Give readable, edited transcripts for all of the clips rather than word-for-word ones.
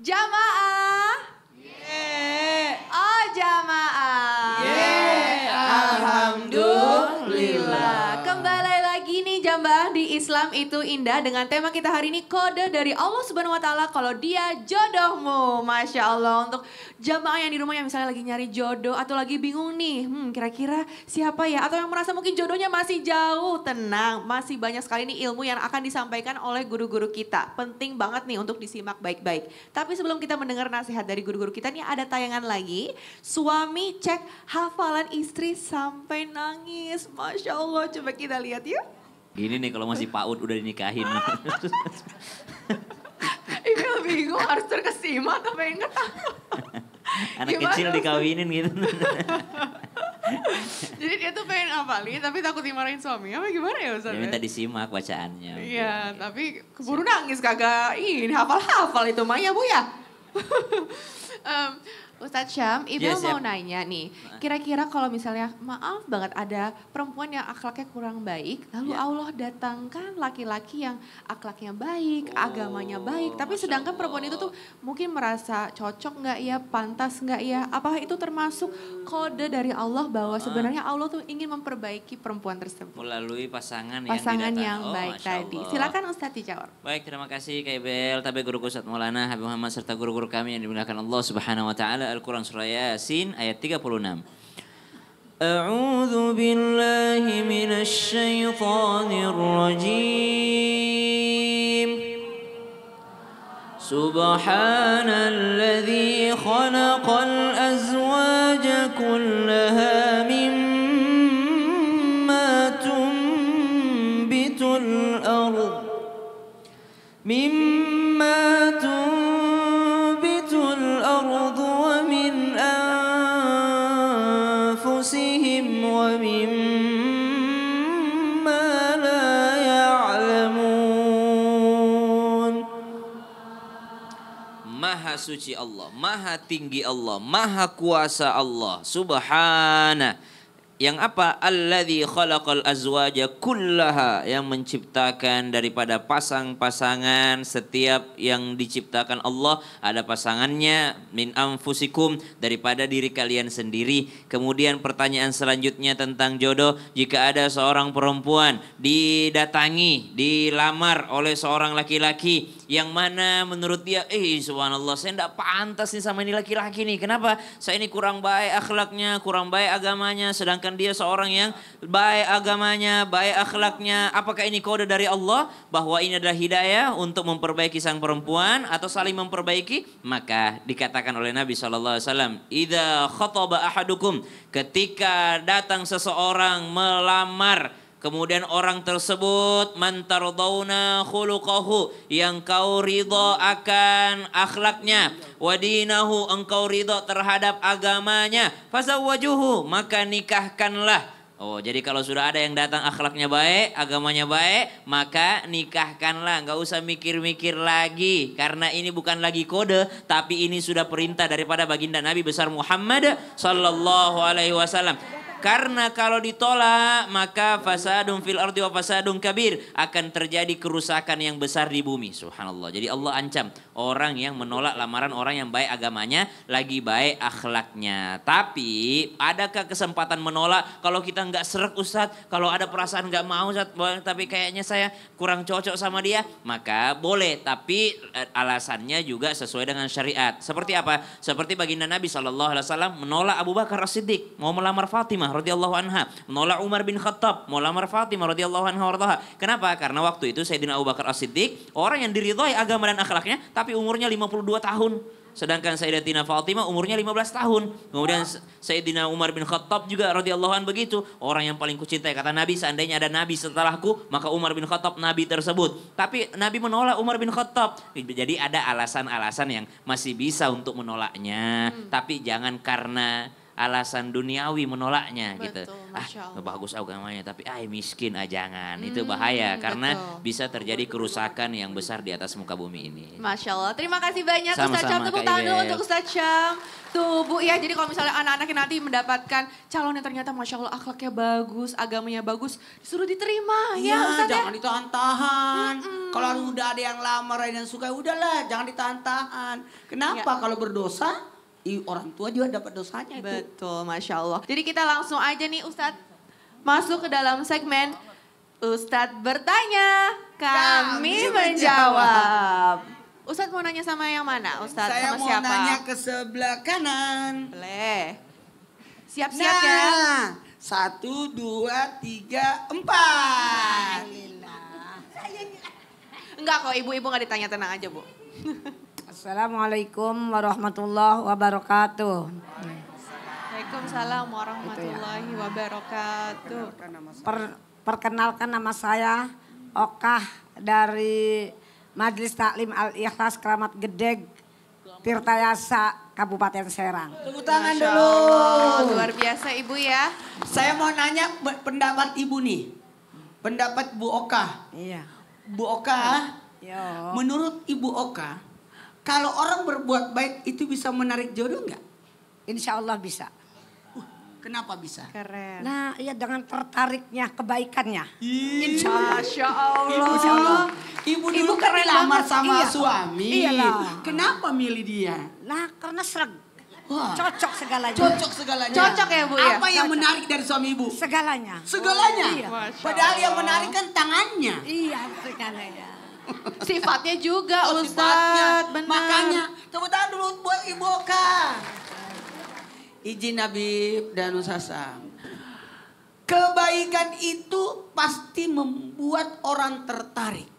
Jamaah. Oh jamaah. Alhamdulillah. Kembali lagi nih Jambah di Islam itu indah dengan tema kita hari ini kode dari Allah Subhanahu Wa Taala kalau dia jodohmu. Masya Allah untuk jamaah yang di rumah yang misalnya lagi nyari jodoh atau lagi bingung nih, kira-kira siapa ya? Atau yang merasa mungkin jodohnya masih jauh, tenang, masih banyak sekali nih ilmu yang akan disampaikan oleh guru-guru kita. Penting banget nih untuk disimak baik-baik. Tapi sebelum kita mendengar nasihat dari guru-guru kita nih ada tayangan lagi. Suami cek hafalan istri sampai nangis. Masya Allah, coba kita lihat yuk. Gini nih kalau masih PAUD udah dinikahin. Ini bingung harus terkesima atau pengen ketawa. Anak Gimana? kecil dikawinin gitu. Jadi dia tuh pengen ngapalin tapi takut dimarahin suami. Apa gimana ya Ustaz? Dia minta disimak bacaannya. Iya, tapi keburu nangis kagak ini hafal-hafal itu mah ya Bu ya. Ustadz Syam, Ibu Yes, mau yep. nanya nih, kira-kira kalau misalnya maaf banget ada perempuan yang akhlaknya kurang baik, lalu Allah datangkan laki-laki yang akhlaknya baik, agamanya baik, tapi sedangkan perempuan itu tuh mungkin merasa cocok nggak ya, pantas nggak ya, apakah itu termasuk kode dari Allah bahwa sebenarnya Allah tuh ingin memperbaiki perempuan tersebut? Melalui pasangan Yang baik Masya tadi. Allah. Silakan Ustadz dijawab. Baik, terima kasih Kak Ibel, Tabe Guru Ustadz Maulana Habib Muhammad serta guru-guru kami yang dimuliakan Allah Subhanahu wa taala. Al-Qur'an surah Yasin ayat 36. A'udzu billahi minasy syaithanir rajim. Subhanalladzi khalaqal azwaja kullaha mimma tunbitul ardh. مما تنبت الأرض ومن أنفسهم ومما لا يعلمون. Maha suci Allah, maha tinggi Allah, maha kuasa Allah, subhana. Yang apa? Alladzi khalaqal azwaja kullaha, yang menciptakan daripada pasang-pasangan. Setiap yang diciptakan Allah ada pasangannya, min anfusikum, daripada diri kalian sendiri. Kemudian pertanyaan selanjutnya tentang jodoh, jika ada seorang perempuan didatangi, dilamar oleh seorang laki-laki yang mana menurut dia, subhanallah saya tidak pantas nih sama ini laki-laki nih. Kenapa? Saya ini kurang baik akhlaknya, kurang baik agamanya, sedangkan dia seorang yang baik agamanya, baik akhlaknya. Apakah ini kode dari Allah bahwa ini adalah hidayah untuk memperbaiki sang perempuan atau saling memperbaiki? Maka dikatakan oleh Nabi SAW, idza khataba ahadukum, ketika datang seseorang melamar, kemudian orang tersebut man tardawna khuluqahu, yang kau ridha akan akhlaknya, wadinahu, engkau ridha terhadap agamanya, fazawwajuhu, maka nikahkanlah. Oh, jadi kalau sudah ada yang datang akhlaknya baik, agamanya baik, maka nikahkanlah. Enggak usah mikir-mikir lagi, karena ini bukan lagi kode, tapi ini sudah perintah daripada baginda Nabi besar Muhammad sallallahu alaihi wasallam. Karena kalau ditolak maka fasadun fil ardi wa fasadun kabir, akan terjadi kerusakan yang besar di bumi. Subhanallah. Jadi Allah ancam orang yang menolak lamaran orang yang baik agamanya, lagi baik akhlaknya. Tapi adakah kesempatan menolak kalau kita nggak srek Ustadz? Kalau ada perasaan nggak mau Ustadz, tapi kayaknya saya kurang cocok sama dia, maka boleh. Tapi alasannya juga sesuai dengan syariat. Seperti apa? Seperti baginda Nabi SAW menolak Abu Bakar As-Siddiq mau melamar Fatimah radhiyallahu anha, menolak Umar bin Khattab mau lamar Fatimah radhiyallahu anha warḍaha. Kenapa? Karena waktu itu Sayyidina Abu Bakar As-Siddiq orang yang diridhai agama dan akhlaknya, tapi umurnya 52 tahun. Sedangkan Sayyidatina Fatimah umurnya 15 tahun. Kemudian Sayyidina Umar bin Khattab juga radhiyallahu anhu begitu. Orang yang paling kucintai, kata Nabi, seandainya ada Nabi setelahku, maka Umar bin Khattab Nabi tersebut. Tapi Nabi menolak Umar bin Khattab. Jadi ada alasan-alasan yang masih bisa untuk menolaknya. Tapi jangan karena alasan duniawi menolaknya. Betul, gitu. Masya Allah. Bagus agamanya tapi miskin jangan. Itu bahaya karena betul. bisa terjadi kerusakan yang besar di atas muka bumi ini. Masya Allah. Terima kasih banyak Sama-sama, Ustadz Syam. Tepuk Kak tangan dulu Ibel. untuk Ustadz Syam. Tuh Bu ya, jadi kalau misalnya anak-anaknya nanti mendapatkan calon yang ternyata Masya Allah akhlaknya bagus, agamanya bagus, disuruh diterima ya Iya, Ustadz ya. jangan ditahan-tahan. Kalau udah ada yang lamar, ada yang suka, udahlah jangan ditahan-tahan. Kenapa? Kalau berdosa, orang tua juga dapat dosanya itu. Betul, Masya Allah. Jadi kita langsung aja nih Ustadz masuk ke dalam segmen Ustadz bertanya, kami menjawab. Ustadz mau nanya sama yang mana? Ustadz Saya sama mau siapa? nanya ke sebelah kanan. Boleh. Siap-siap ya. Nah, 1, 2, 3, 4. Enggak kok, ibu-ibu nggak ditanya, tenang aja Bu. Assalamualaikum warahmatullahi wabarakatuh. Waalaikumsalam warahmatullahi wabarakatuh. Perkenalkan nama saya Okah dari Majelis Taklim Al-Ikhlas Keramat Gedeg, Tirtayasa, Kabupaten Serang. Tepuk tangan Masya dulu. Allah, luar biasa Ibu ya. Saya mau nanya pendapat Ibu nih. Pendapat Bu Oka. Iya. Bu Oka, Yo. menurut Ibu Oka, kalau orang berbuat baik itu bisa menarik jodoh nggak? Insya Allah bisa. Kenapa bisa? Keren. Nah, iya dengan tertariknya kebaikannya. Insya Masya Allah. Insya Allah. Ibu dulu kan keren dilamar banget. sama Iya. suami. Iyalah. Kenapa milih dia? Nah, karena serag. Wah, Cocok segalanya. cocok segalanya. Cocok ya Bu ya? Apa yang menarik dari suami Ibu? Segalanya. Segalanya. Iya. Masya Padahal yang Allah. menarik kan tangannya. Iya, segalanya. Sifatnya juga Oh, Ustadz. sifatnya. Benar. Makanya tepuk tangan dulu buat Ibu Oka. Izin Habib dan Ustaz Sam. Kebaikan itu pasti membuat orang tertarik.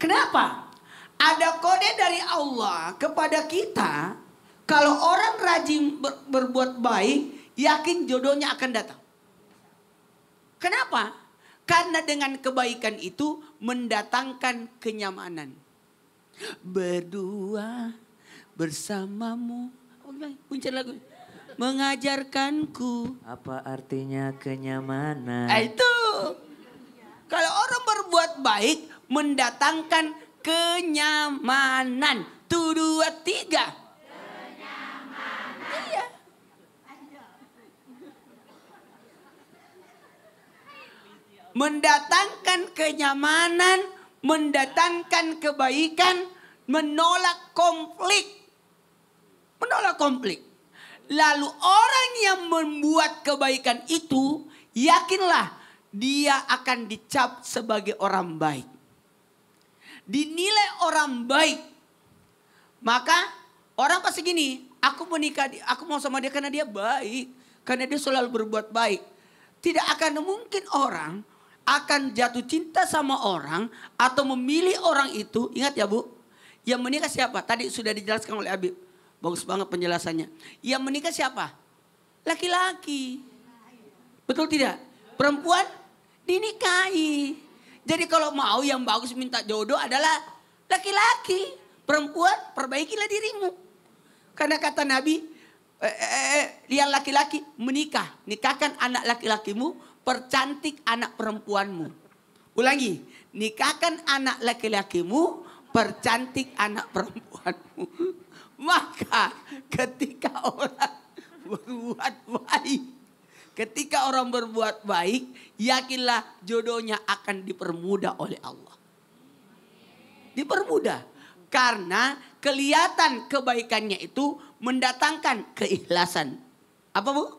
Kenapa? Ada kode dari Allah kepada kita. Kalau orang rajin berbuat baik, yakin jodohnya akan datang. Kenapa? Karena dengan kebaikan itu mendatangkan kenyamanan. Berdua bersamamu. Punca lagu. Mengajarkanku. Apa artinya kenyamanan? Itu. Kalau orang berbuat baik mendatangkan kenyamanan. 1, 2, 3. Iya. Mendatangkan kenyamanan, mendatangkan kebaikan, menolak konflik. Menolak konflik. Lalu orang yang membuat kebaikan itu, yakinlah dia akan dicap sebagai orang baik. Dinilai orang baik. Maka orang pasti gini, aku mau sama dia karena dia baik. Karena dia selalu berbuat baik. Tidak akan mungkin orang akan jatuh cinta sama orang atau memilih orang itu. Ingat ya Bu, yang menikah siapa? Tadi sudah dijelaskan oleh Habib. Bagus banget penjelasannya. Yang menikah siapa? Laki-laki. Betul tidak? Perempuan dinikahi. Jadi kalau mau yang bagus minta jodoh adalah laki-laki. Perempuan perbaikilah dirimu. Karena kata Nabi, yang laki-laki menikah. Nikahkan anak laki-lakimu, percantik anak perempuanmu. Ulangi, nikahkan anak laki-lakimu, percantik anak perempuanmu. Maka ketika orang berbuat baik, ketika orang berbuat baik, yakinlah jodohnya akan dipermudah oleh Allah. Dipermudah. Karena kelihatan kebaikannya itu mendatangkan keikhlasan. Apa Bu?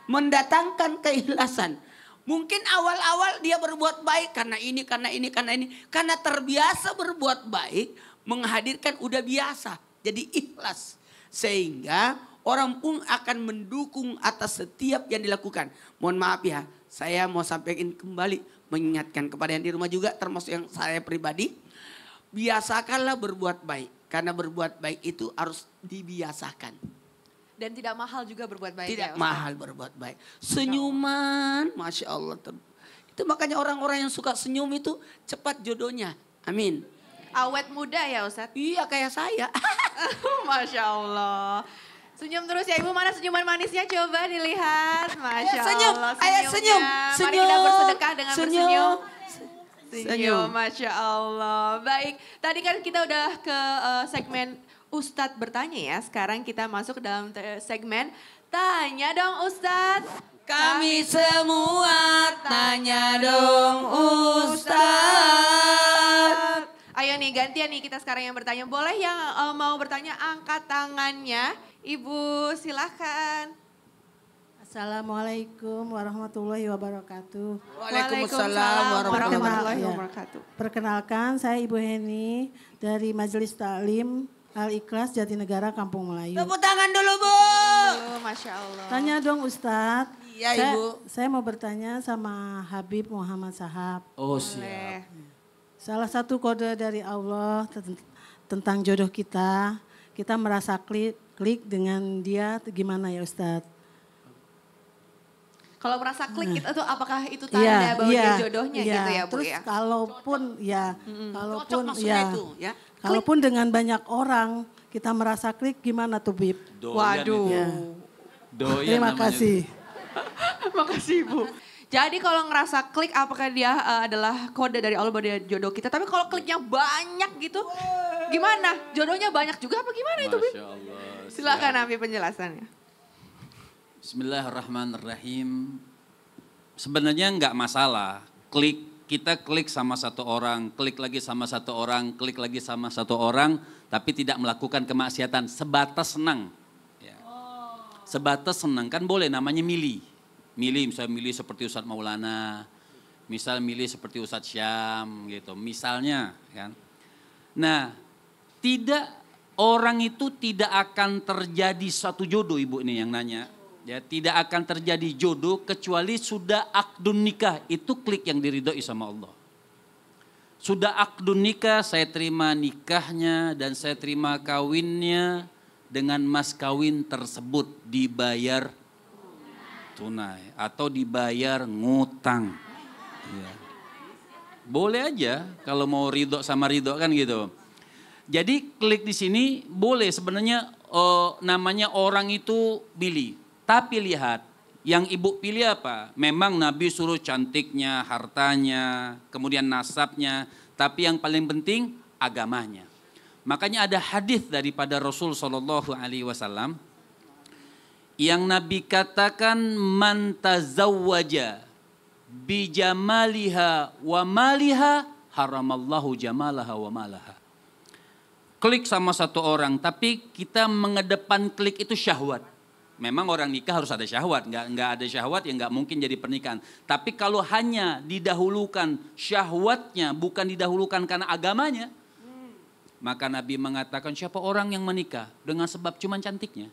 Mendatangkan keikhlasan. Mungkin awal-awal dia berbuat baik karena ini, karena ini, karena ini. Karena terbiasa berbuat baik, menghadirkan udah biasa. Jadi ikhlas. Sehingga orang pun akan mendukung atas setiap yang dilakukan. Mohon maaf ya, saya mau sampaikan kembali. Mengingatkan kepada yang di rumah juga, termasuk yang saya pribadi. Biasakanlah berbuat baik. Karena berbuat baik itu harus dibiasakan. Dan tidak mahal juga berbuat baik. Tidak ya, Ustaz? mahal berbuat baik. Senyuman, Masya Allah. Itu makanya orang-orang yang suka senyum itu cepat jodohnya. Amin. Awet muda ya Ustadz? Iya kayak saya. Masya Allah. Senyum terus ya Ibu, mana senyuman manisnya coba dilihat. Masya Senyum, Allah ayo senyum. Mari kita bersedekah dengan bersenyum. Senyum. Masya Allah. Baik, tadi kan kita udah ke segmen Ustadz bertanya ya. Sekarang kita masuk ke dalam segmen Tanya Dong Ustadz. Kami semua tanya dong Ustaz. gantian nih kita sekarang yang bertanya. Boleh yang mau bertanya angkat tangannya. Ibu silahkan. Assalamualaikum warahmatullahi wabarakatuh. Waalaikumsalam warahmatullahi Ya. wabarakatuh. Perkenalkan, saya Ibu Heni dari Majelis Taklim Al-Ikhlas Jatinegara Kampung Melayu. Tepuk tangan dulu Bu. Oh, Masya Allah. Tanya dong Ustadz. Iya Ibu. Saya mau bertanya sama Habib Muhammad Sahab. Oh Boleh. siap. Salah satu kode dari Allah tentang jodoh kita merasa klik dengan dia gimana ya Ustadz? Kalau merasa klik itu apakah itu tanda bahwa dia jodohnya gitu ya Bu Terus ya? kalaupun Cocok maksudnya itu ya. Kalaupun dengan banyak orang kita merasa klik gimana tuh Bib? Waduh. Ya. Doyan Terima namanya. kasih. Makasih Bu. Jadi kalau ngerasa klik apakah dia adalah kode dari Allah bahwa dia jodoh kita. Tapi kalau kliknya banyak gitu gimana? Jodohnya banyak juga apa gimana itu Bib? Masya Allah. Silakan siap. Habib penjelasannya. Bismillahirrahmanirrahim. Sebenarnya nggak masalah. Kita klik sama satu orang, klik lagi sama satu orang, klik lagi sama satu orang, tapi tidak melakukan kemaksiatan, sebatas senang. Ya. Sebatas senang, kan boleh namanya milih. Milih, misalnya milih seperti Ustadz Maulana, misal milih seperti Ustadz Syam gitu, misalnya kan. Nah, orang itu tidak akan terjadi satu jodoh, Ibu ini yang nanya. Ya, tidak akan terjadi jodoh kecuali sudah akdun nikah. Itu klik yang diridhoi sama Allah. Sudah akdun nikah, saya terima nikahnya dan saya terima kawinnya dengan mas kawin tersebut dibayar tunai atau dibayar ngutang. Ya. Boleh aja kalau mau ridho sama ridho kan gitu. Jadi klik di sini boleh sebenarnya namanya orang itu pilih. Tapi lihat, yang ibu pilih apa? Memang Nabi suruh cantiknya, hartanya, kemudian nasabnya. Tapi yang paling penting agamanya. Makanya ada hadis daripada Rasul SAW yang Nabi katakan man tazawwaja bijamaliha wa maliha haramallahu jamalaha wa malaha. Klik sama satu orang, tapi kita mengedepan klik itu syahwat. Memang orang nikah harus ada syahwat, nggak ada syahwat ya nggak mungkin jadi pernikahan. Tapi kalau hanya didahulukan syahwatnya, bukan didahulukan karena agamanya, maka Nabi mengatakan siapa orang yang menikah dengan sebab cuman cantiknya,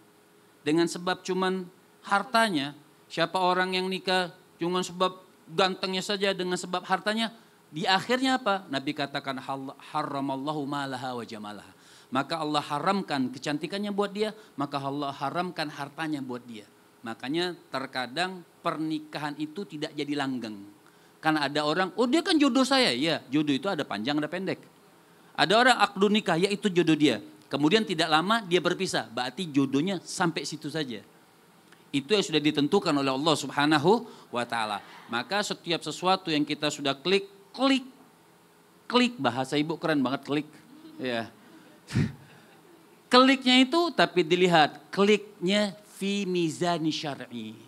dengan sebab cuman hartanya, siapa orang yang nikah cuman sebab gantengnya saja dengan sebab hartanya, di akhirnya apa? Nabi katakan haramallahu malaha wa jamalaha. Maka Allah haramkan kecantikannya buat dia, maka Allah haramkan hartanya buat dia. Makanya terkadang pernikahan itu tidak jadi langgeng. Karena ada orang, oh dia kan jodoh saya. Ya, jodoh itu ada panjang ada pendek. Ada orang akdu nikah, ya itu jodoh dia. Kemudian tidak lama dia berpisah, berarti jodohnya sampai situ saja. Itu yang sudah ditentukan oleh Allah Subhanahu wa Ta'ala. Maka setiap sesuatu yang kita sudah klik, bahasa ibu keren banget klik. Ya. Kliknya itu tapi dilihat kliknya fi mizani syar'i.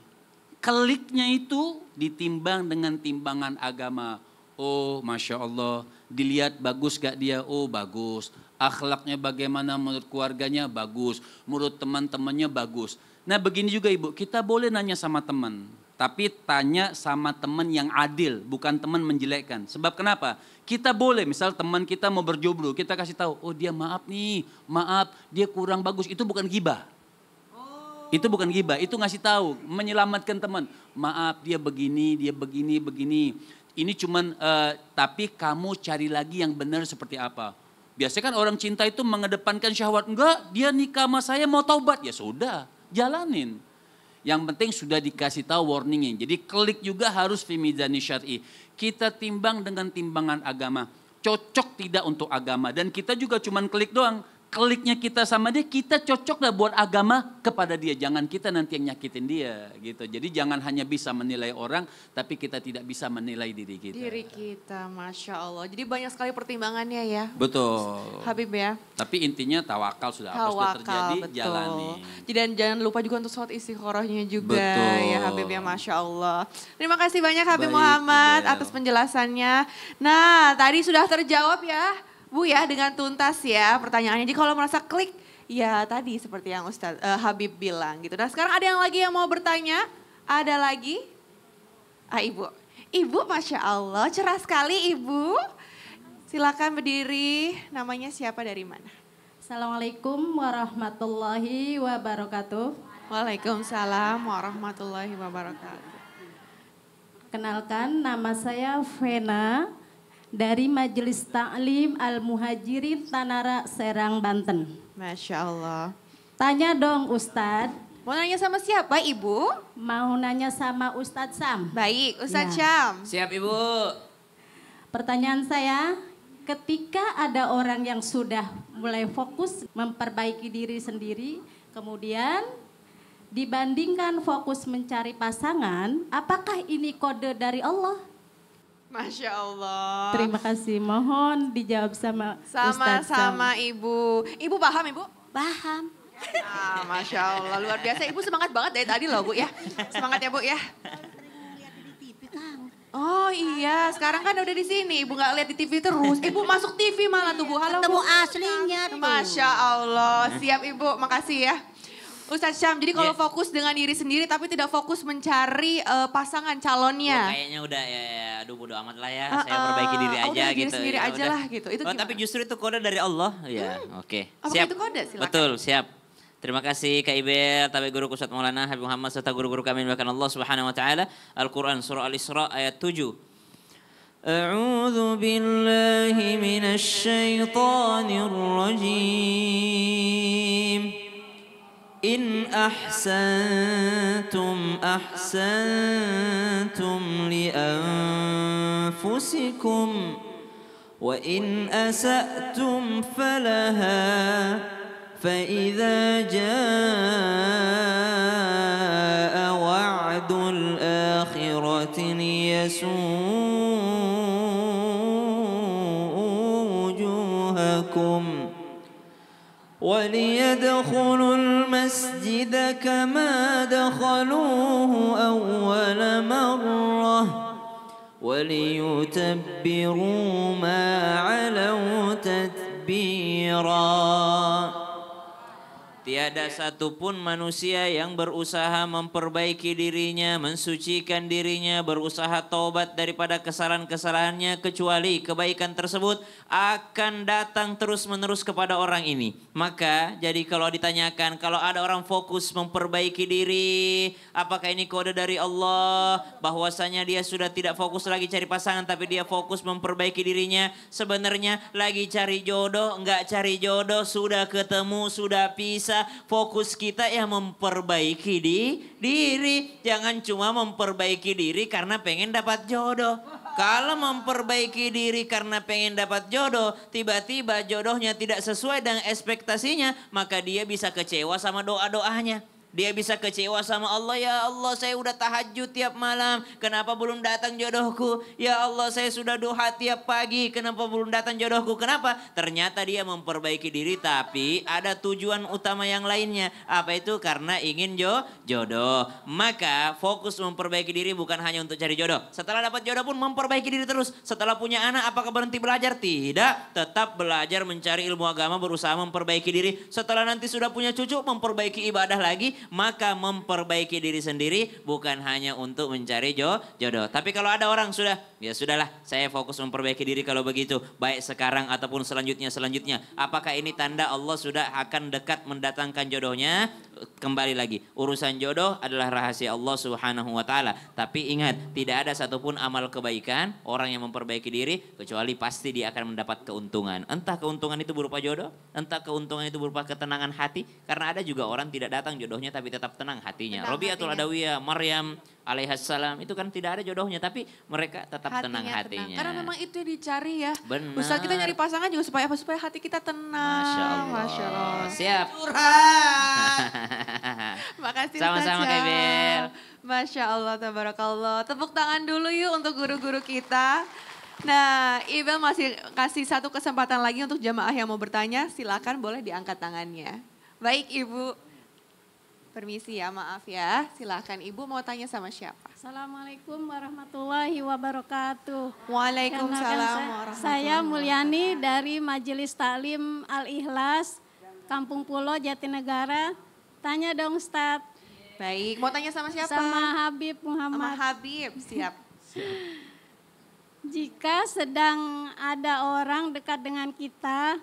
Kliknya itu ditimbang dengan timbangan agama. Oh Masya Allah, dilihat bagus gak dia? Oh bagus. Akhlaknya bagaimana menurut keluarganya? Bagus. Menurut teman-temannya bagus. Nah begini juga ibu, kita boleh nanya sama teman. Tapi tanya sama teman yang adil, bukan teman menjelekkan. Sebab kenapa? Kita boleh, misal teman kita mau berjodoh, kita kasih tahu, oh dia maaf nih, maaf dia kurang bagus. Itu bukan ghibah. Itu bukan ghibah, itu ngasih tahu, menyelamatkan teman. Maaf dia begini, begini. Ini cuman, tapi kamu cari lagi yang benar seperti apa. Biasanya kan orang cinta itu mengedepankan syahwat. Enggak, dia nikah sama saya mau taubat. Ya sudah, jalanin. Yang penting sudah dikasih tahu warningnya. Jadi klik juga harus fi mizani syar'i. Kita timbang dengan timbangan agama. Cocok tidak untuk agama. Dan kita juga cuman klik doang. Kliknya kita sama dia, kita cocok dah buat agama kepada dia. Jangan kita nanti yang nyakitin dia gitu. Jadi jangan hanya bisa menilai orang, tapi kita tidak bisa menilai diri kita. Diri kita, Masya Allah. Jadi banyak sekali pertimbangannya ya. Betul. Habib ya. Tapi intinya tawakal sudah apa sudah terjadi, jalani. Dan jangan lupa juga untuk sholat istiqorohnya juga. Betul. Ya Habib ya, Masya Allah. Terima kasih banyak Habib Baik, Muhammad Fidel. atas penjelasannya. Nah tadi sudah terjawab ya. Bu ya dengan tuntas ya pertanyaannya. Jadi kalau merasa klik, ya tadi seperti yang Ustadz Habib bilang gitu. Nah sekarang ada yang lagi yang mau bertanya? Ada lagi? Ibu. Ibu Masya Allah cerah sekali Ibu. Silakan berdiri, namanya siapa dari mana? Assalamualaikum warahmatullahi wabarakatuh. Waalaikumsalam warahmatullahi wabarakatuh. Kenalkan, nama saya Vena dari Majelis Ta'lim Al-Muhajirin Tanara Serang, Banten. Masya Allah. Tanya dong Ustadz. Mau nanya sama siapa Ibu? Mau nanya sama Ustadz Sam. Baik, Ustadz Ya. Syam. Siap Ibu. Pertanyaan saya, ketika ada orang yang sudah mulai fokus memperbaiki diri sendiri, kemudian dibandingkan fokus mencari pasangan, apakah ini kode dari Allah? Masya Allah. Terima kasih, mohon dijawab sama Ustadz Sam. Sama-sama Ibu. Ibu paham Ibu? Paham. Masya Allah luar biasa. Ibu semangat banget dari tadi loh Bu ya. Semangat ya Bu ya. Oh iya, sekarang kan udah di sini. Ibu nggak lihat di TV terus. Ibu masuk TV malah tuh Bu. Halo Ketemu Bu. aslinya tuh. Masya Allah. Siap Ibu, makasih ya. Ustadz Syam, jadi kalau Yes. fokus dengan diri sendiri tapi tidak fokus mencari pasangan calonnya. Kayaknya udah ya, aduh bodo amat lah ya. Saya perbaiki diri aja udah, diri gitu. sendiri Ya aja udah. lah gitu. Itu Tapi gimana? justru itu kode dari Allah. Ya, oke. Apakah Siap. itu kode? Silakan. Betul, siap. Terima kasih Kak Ibel, Tabe Guru Ustadz Maulana Habib Muhammad serta guru-guru kami bahkan Allah Subhanahu wa taala. Al-Qur'an surah Al-Isra ayat 7. A'udzu billahi minasy syaithanir rajim. إن أحسنتم أحسنتم لأنفسكم وإن أسأتم فلها فإذا جاء وعد الآخرة ليسوءوا وجوهكم وليدخلوا المسجد كما دخلوه أول مرة وليتبروا ما علوا تتبيرا. Tiada satupun manusia yang berusaha memperbaiki dirinya, mensucikan dirinya, berusaha taubat daripada kesalahan-kesalahannya, kecuali kebaikan tersebut akan datang terus-menerus kepada orang ini. Maka jadi kalau ditanyakan, kalau ada orang fokus memperbaiki diri, apakah ini kode dari Allah? Bahwasanya dia sudah tidak fokus lagi cari pasangan, tapi dia fokus memperbaiki dirinya. Sebenarnya lagi cari jodoh, enggak cari jodoh, sudah ketemu, sudah pisah. Fokus kita ya memperbaiki diri. Jangan cuma memperbaiki diri karena pengen dapat jodoh. Kalau memperbaiki diri karena pengen dapat jodoh, tiba-tiba jodohnya tidak sesuai dengan ekspektasinya, maka dia bisa kecewa sama doa-doanya. Dia bisa kecewa sama Allah, ya Allah saya udah tahajud tiap malam, kenapa belum datang jodohku? Ya Allah saya sudah doa tiap pagi, kenapa belum datang jodohku? Kenapa? Ternyata dia memperbaiki diri tapi ada tujuan utama yang lainnya. Apa itu? Karena ingin jodoh. Maka fokus memperbaiki diri bukan hanya untuk cari jodoh. Setelah dapat jodoh pun memperbaiki diri terus. Setelah punya anak apakah berhenti belajar? Tidak, tetap belajar mencari ilmu agama, berusaha memperbaiki diri. Setelah nanti sudah punya cucu memperbaiki ibadah lagi. Maka memperbaiki diri sendiri bukan hanya untuk mencari jodoh. Tapi kalau ada orang sudah, ya sudahlah saya fokus memperbaiki diri kalau begitu. Baik sekarang ataupun selanjutnya. Apakah ini tanda Allah sudah akan dekat mendatangkan jodohnya? Kembali lagi, urusan jodoh adalah rahasia Allah Subhanahu wa taala. Tapi ingat, tidak ada satupun amal kebaikan orang yang memperbaiki diri kecuali pasti dia akan mendapat keuntungan. Entah keuntungan itu berupa jodoh, entah keuntungan itu berupa ketenangan hati. Karena ada juga orang tidak datang jodohnya tapi tetap tenang hatinya. Robiatul Adawiyah, Maryam alaihassalam itu kan tidak ada jodohnya tapi mereka tetap tenang hatinya. Karena memang itu yang dicari ya. Benar. Ustaz kita nyari pasangan juga supaya apa? Supaya hati kita tenang. Masya Allah. Masya Allah. Siap. Makasih Sama-sama Ustaz Kak Syam. Ibel. Masya Allah, tabarakallah. Tepuk tangan dulu yuk untuk guru-guru kita. Nah, Ibel masih kasih satu kesempatan lagi untuk jamaah yang mau bertanya. Silakan boleh diangkat tangannya. Baik Ibu. Permisi ya, maaf ya. Silakan Ibu mau tanya sama siapa? Assalamualaikum warahmatullahi wabarakatuh. Waalaikumsalam Kenalkan, Saya Mulyani dari Majelis Taklim Al-Ikhlas, Kampung Pulo, Jatinegara. Tanya dong Ustadz. Baik, mau tanya sama siapa? Sama Habib Sama Muhammad. Habib, siap. Jika sedang ada orang dekat dengan kita,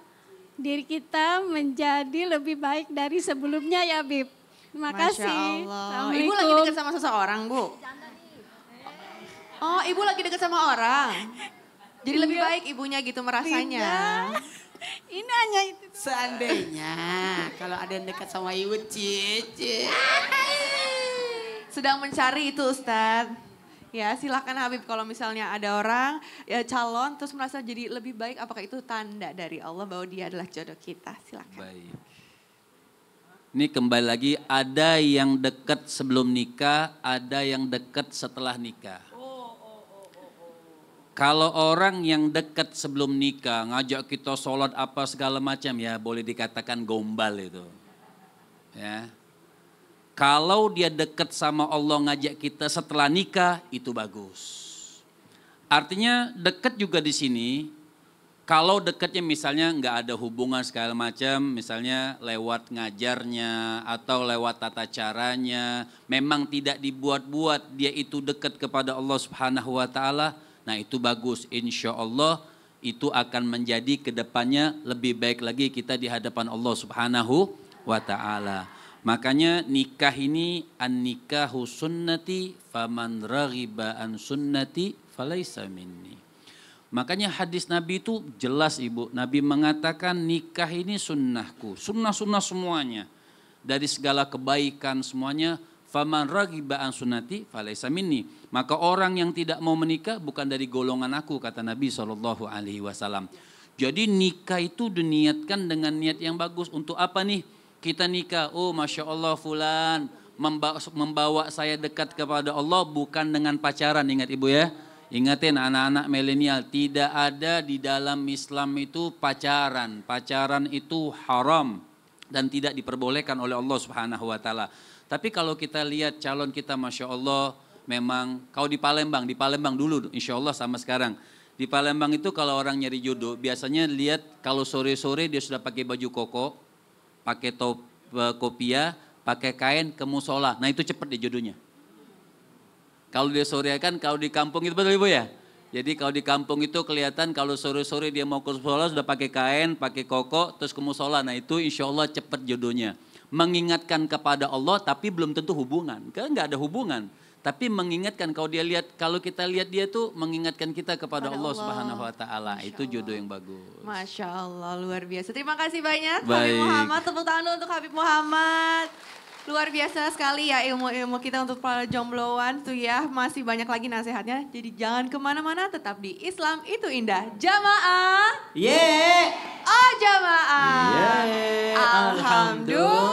diri kita menjadi lebih baik dari sebelumnya ya Habib. Terima kasih. Masya Allah. Ibu Assalamualaikum. lagi dekat sama seseorang, Bu? Oh, ibu lagi dekat sama orang. Jadi lebih baik ibunya gitu merasanya. Ini hanya itu. Seandainya kalau ada yang dekat sama ibu, cici. Sedang mencari itu Ustadz. Ya silakan Habib kalau misalnya ada orang ya calon terus merasa jadi lebih baik. Apakah itu tanda dari Allah bahwa dia adalah jodoh kita? Silakan. Baik. Ini kembali lagi, ada yang dekat sebelum nikah, ada yang dekat setelah nikah. Kalau orang yang dekat sebelum nikah, ngajak kita sholat apa segala macam ya boleh dikatakan gombal itu. Ya. Kalau dia dekat sama Allah ngajak kita setelah nikah, itu bagus. Artinya dekat juga di sini, kalau dekatnya misalnya nggak ada hubungan segala macam, misalnya lewat ngajarnya atau lewat tata caranya, memang tidak dibuat-buat dia itu dekat kepada Allah Subhanahu wa Ta'ala, nah itu bagus. Insya Allah itu akan menjadi kedepannya lebih baik lagi kita di hadapan Allah Subhanahu wa Ta'ala. Makanya nikah ini an-nikahu sunnati faman raghiba an sunnati falaisa minni. Makanya hadis Nabi itu jelas Ibu. Nabi mengatakan nikah ini sunnahku. Sunnah-sunnah semuanya. Dari segala kebaikan semuanya. Faman raghiba an sunnati falaisa minni. Maka orang yang tidak mau menikah bukan dari golongan aku, kata Nabi SAW. Jadi nikah itu diniatkan dengan niat yang bagus. Untuk apa nih kita nikah? Oh Masya Allah fulan membawa saya dekat kepada Allah bukan dengan pacaran. Ingat Ibu ya. Ingatin anak-anak milenial, tidak ada di dalam Islam itu pacaran. Pacaran itu haram dan tidak diperbolehkan oleh Allah Subhanahu wa Ta'ala. Tapi kalau kita lihat calon kita Masya Allah, memang kalau di Palembang dulu insya Allah sama sekarang. Di Palembang itu kalau orang nyari jodoh, biasanya lihat kalau sore-sore dia sudah pakai baju koko, pakai top kopiah, pakai kain ke musola. Nah itu cepat deh jodohnya. Kalau dia sore kan, kalau di kampung itu betul Ibu ya? Jadi kalau di kampung itu kelihatan kalau sore-sore dia mau ke musola sudah pakai kain, pakai koko, terus ke musola. Nah itu insya Allah cepat jodohnya. Mengingatkan kepada Allah tapi belum tentu hubungan. Kan nggak ada hubungan. Tapi mengingatkan kalau kita lihat dia tuh mengingatkan kita kepada Allah Subhanahu wa Ta'ala. Itu jodoh yang bagus. Masya Allah luar biasa. Terima kasih banyak Baik. Habib Muhammad. Tepuk tangan dulu untuk Habib Muhammad. Luar biasa sekali ya ilmu-ilmu kita untuk para jombloan tuh ya. Masih banyak lagi nasihatnya. Jadi jangan kemana-mana, tetap di Islam itu indah. Jamaah. Yeah. Oh jamaah. Yeah. Alhamdulillah.